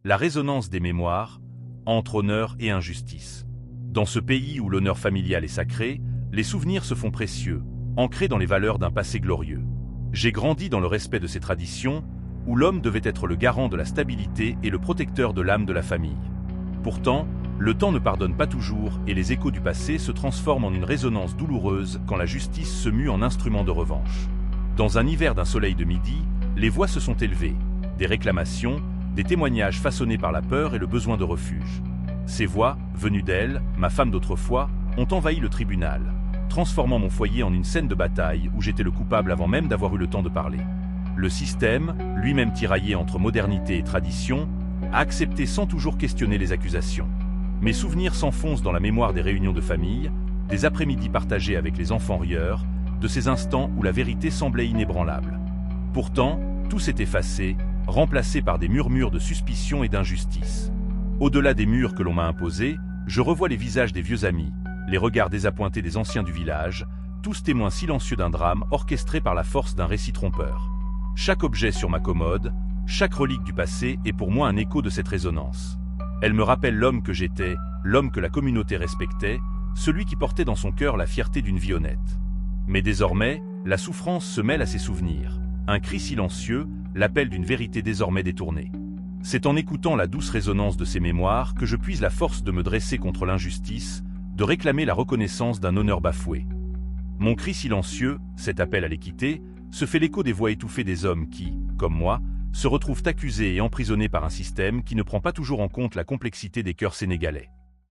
La résonance des mémoires entre honneur et injustice. Dans ce pays où l'honneur familial est sacré, les souvenirs se font précieux, ancrés dans les valeurs d'un passé glorieux. J'ai grandi dans le respect de ces traditions, où l'homme devait être le garant de la stabilité et le protecteur de l'âme de la famille. Pourtant, le temps ne pardonne pas toujours et les échos du passé se transforment en une résonance douloureuse quand la justice se mue en instrument de revanche. Dans un hiver d'un soleil de midi, les voix se sont élevées, des réclamations, des témoignages façonnés par la peur et le besoin de refuge. Ces voix, venues d'elle, ma femme d'autrefois, ont envahi le tribunal, transformant mon foyer en une scène de bataille où j'étais le coupable avant même d'avoir eu le temps de parler. Le système, lui-même tiraillé entre modernité et tradition, a accepté sans toujours questionner les accusations. Mes souvenirs s'enfoncent dans la mémoire des réunions de famille, des après-midi partagés avec les enfants rieurs, de ces instants où la vérité semblait inébranlable. Pourtant, tout s'est effacé, remplacé par des murmures de suspicion et d'injustice. Au-delà des murs que l'on m'a imposés, je revois les visages des vieux amis, les regards désappointés des anciens du village, tous témoins silencieux d'un drame orchestré par la force d'un récit trompeur. Chaque objet sur ma commode, chaque relique du passé est pour moi un écho de cette résonance. Elle me rappelle l'homme que j'étais, l'homme que la communauté respectait, celui qui portait dans son cœur la fierté d'une vie honnête. Mais désormais, la souffrance se mêle à ses souvenirs. Un cri silencieux, l'appel d'une vérité désormais détournée. C'est en écoutant la douce résonance de ces mémoires que je puise la force de me dresser contre l'injustice, de réclamer la reconnaissance d'un honneur bafoué. Mon cri silencieux, cet appel à l'équité, se fait l'écho des voix étouffées des hommes qui, comme moi, se retrouvent accusés et emprisonnés par un système qui ne prend pas toujours en compte la complexité des cœurs sénégalais.